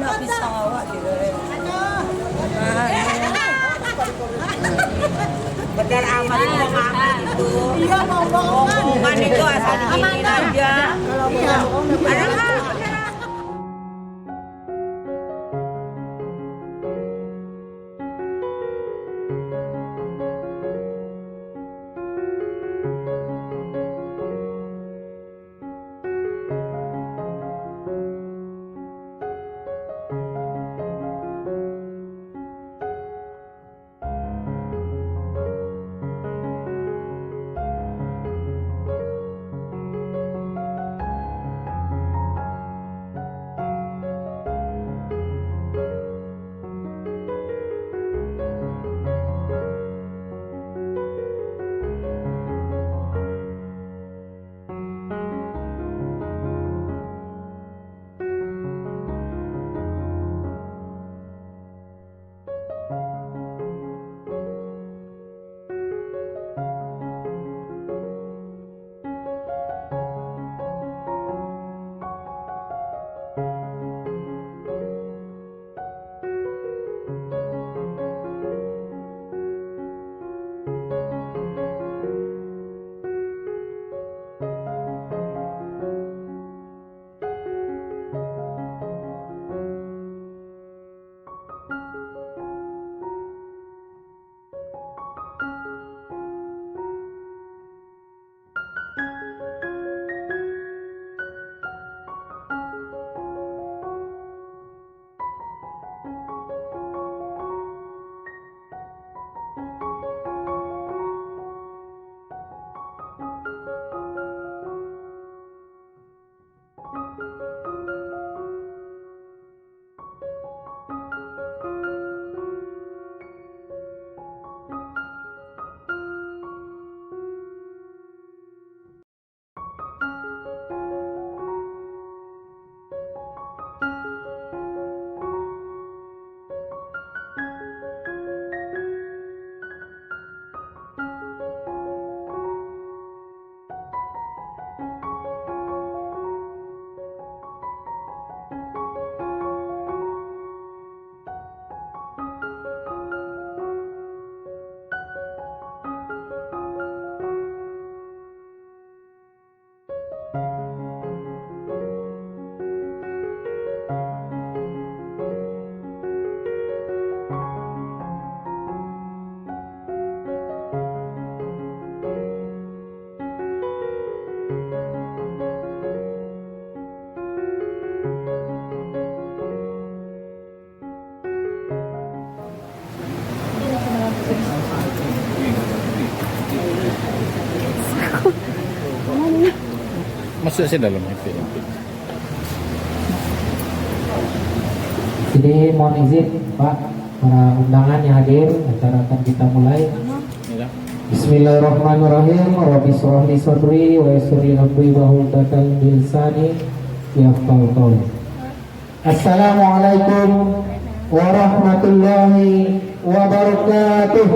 Nak pisang awak dia. Benar amat omongan itu. Iya, omongan itu asal diginiin aja. Ada nggak? Masuk sih dalam itu. Jadi mohon izin Pak, para undangan yang hadir, acara akan kita mulai. Bismillahirrahmanirrahim. Rabbi shrah li sadri wa yassir li amri wa hlul min lisani yafqahu qawli. Assalamualaikum warahmatullahi wabarakatuh.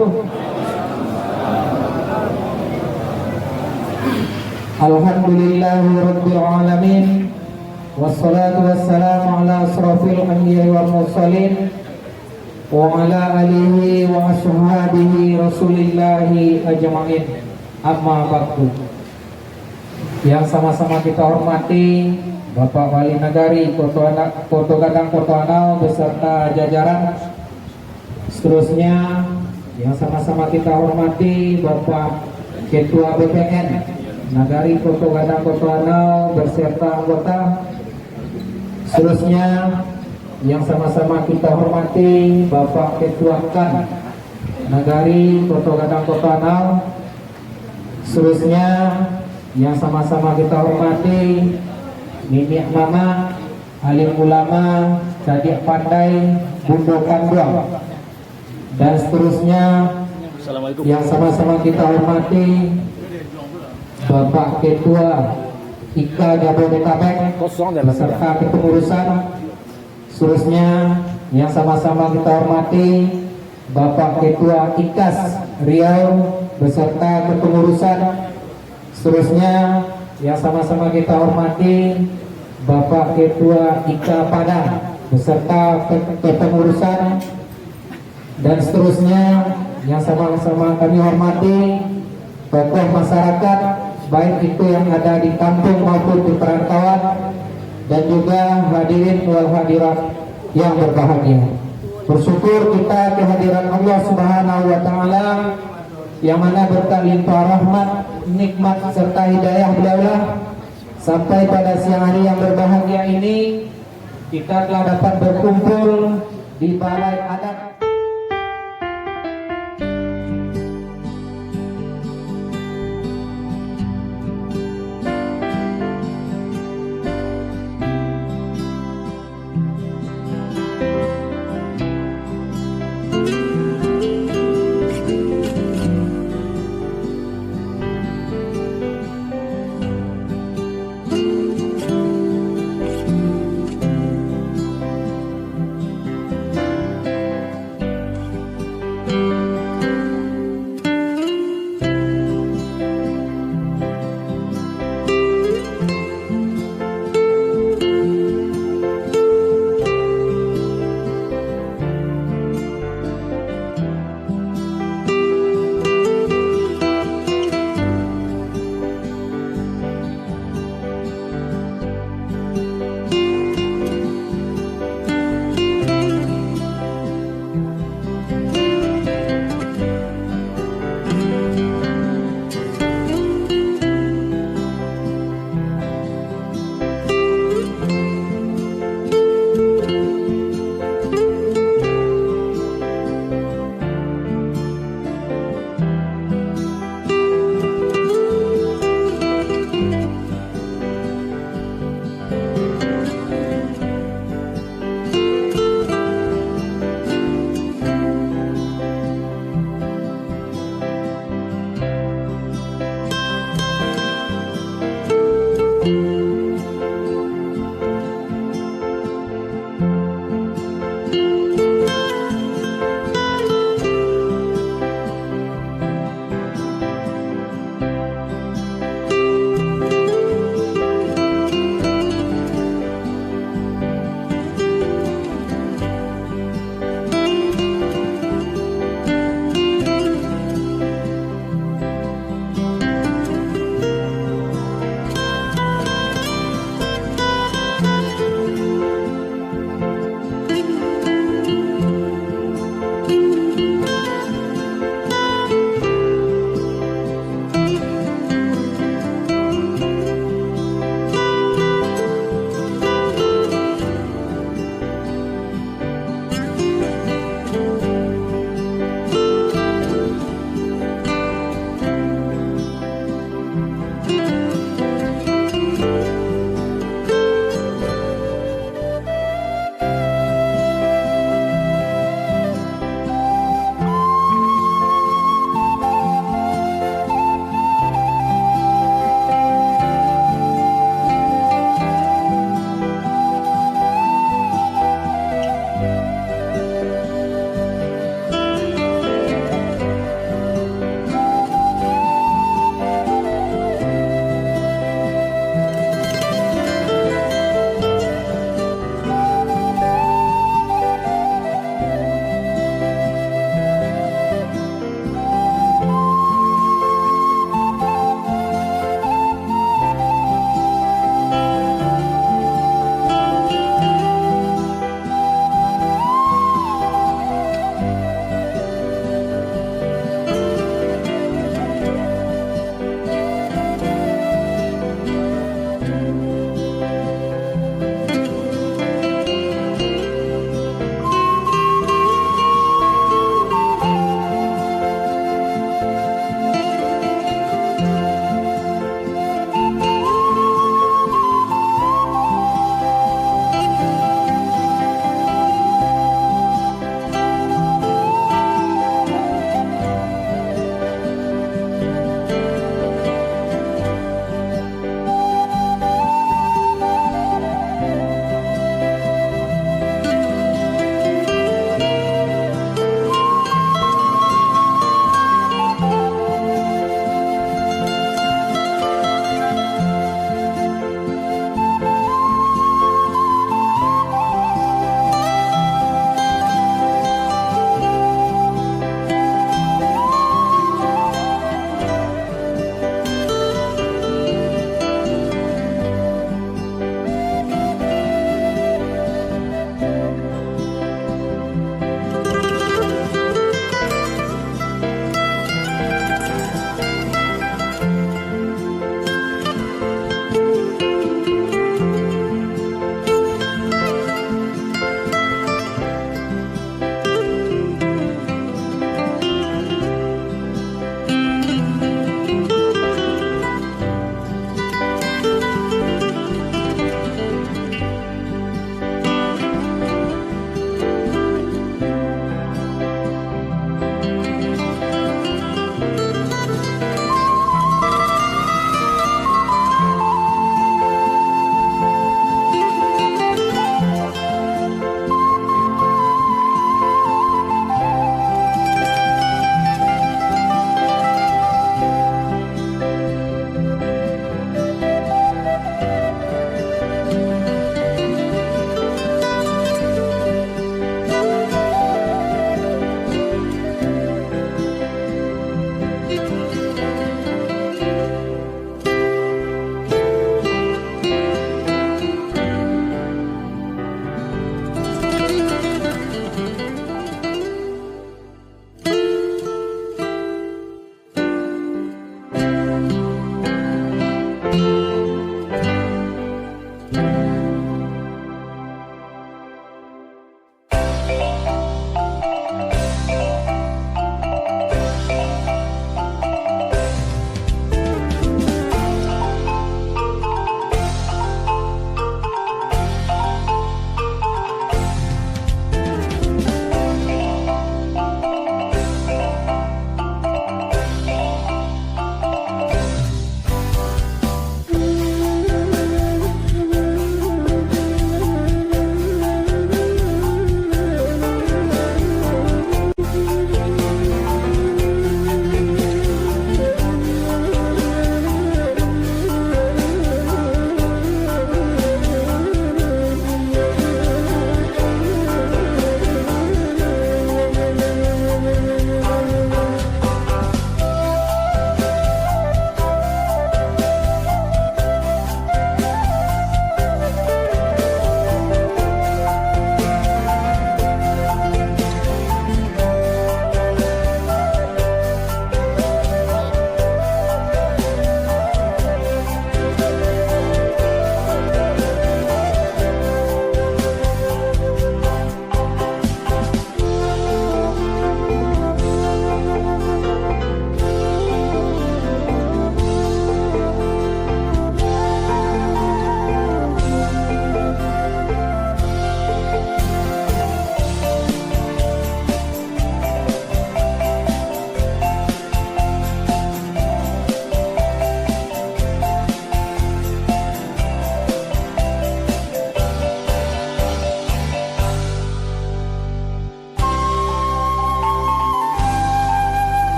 Alhamdulillahi rabbil alamin. Wassalatu wassalamu ala asrafil anbiya'i wal mursalin wa ala alihi wa ashabihi rasulillahi ajma'in. Amma ba'du. Yang sama-sama kita hormati Bapak Wali Nagari Koto Gadang Koto Anau beserta jajaran. Seterusnya yang sama-sama kita hormati Bapak Ketua BPN Nagari Koto Gadang Koto Anau beserta anggota. Seterusnya yang sama-sama kita hormati Bapak Ketua KAN Nagari Koto Gadang Koto Anau. Seterusnya yang sama-sama kita hormati Nini Mama, alim ulama, cadik pandai, Bundo Kanduang. Dan seterusnya yang sama-sama kita hormati Bapak Ketua IKA Jabodetabek beserta kepengurusan. Seterusnya yang sama-sama kita hormati Bapak Ketua IKAS Riau beserta kepengurusan. Seterusnya yang sama-sama kita hormati Bapak Ketua IKA Padang beserta kepengurusan dan seterusnya yang sama-sama kami hormati tokoh masyarakat baik itu yang ada di kampung maupun di perantauan, dan juga hadirin wal hadirat yang berbahagia. Bersyukur kita kehadiran Allah Subhanahu wa taala yang mana berkat limpah rahmat, nikmat serta hidayah beliau sampai pada siang hari yang berbahagia ini kita telah dapat berkumpul di Balai Adat.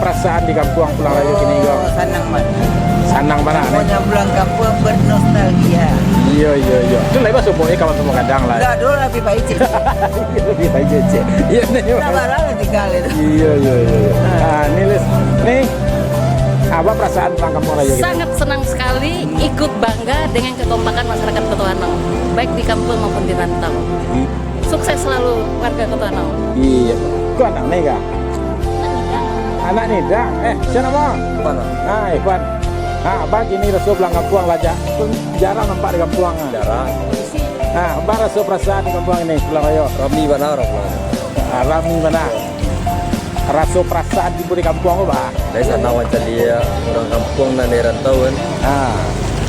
perasaan di kampung Pulang Rayo kini go? Senang banget. Senang mana nih? Pokoknya pulang kampung bernostalgia. Iya. Itu lah semuanya kawan semua kadang lah. Enggak dulu lebih baik sih. Lebih baik aja. Iya nih. Kita barang tinggal itu. Iya. Nah, nih Lis. Nih. Apa perasaan pulang kampung Rayo gitu? Sangat senang sekali ikut bangga dengan kekompakan masyarakat Ketuanau, baik di kampung maupun di rantau. Sukses selalu warga Ketuanau. Iya. Kok anak nih kak? Anak nih dah. Siapa mau? Mana? Ah, Ivan. Nah, bagi ini Rasul pulang kampung aja. Jarang nampak di kampung. Jarang. Nah, apa Rasul perasaan di kampung ini Pulang Rayo? Rami mana orang mana? Rami mana? Rasul perasaan di kampung apa? Dari sana wancan dia orang kampung dan dari rantau kan. Ah,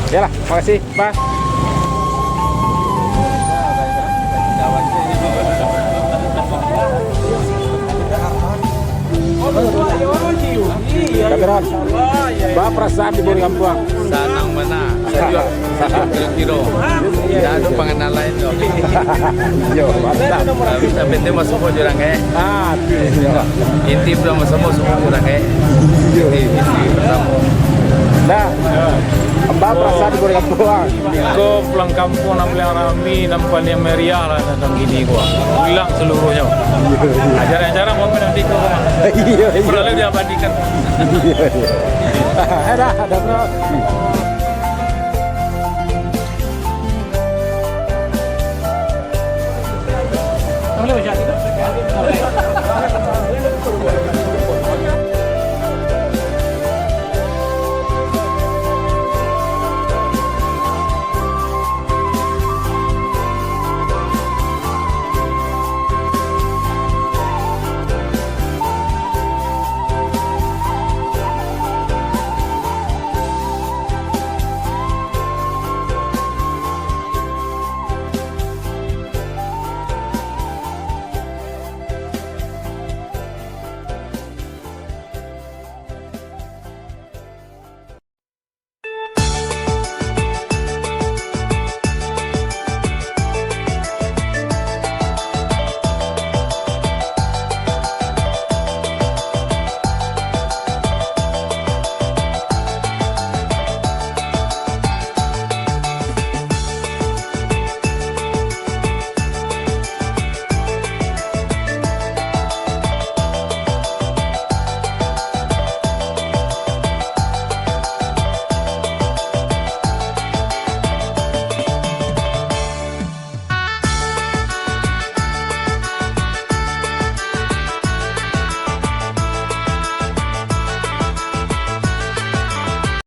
ya lah, makasih, Pak. Kapiron, Pak perasaan di kampung. Sanang mana? Saya kira-kira. Tidak ada pengenal lain. Yo, mantap. Tapi itu masuk ke jurang Ah, inti belum semua jurang inti pertama. nah, Mbak perasaan di kampung. Kau pulang kampung nampak rami, nampak yang meriah lah tentang gini gua. Hilang seluruhnya. Ajaran-ajaran mau nanti kau Iya. perlu diabadikan. Ada bro. Boleh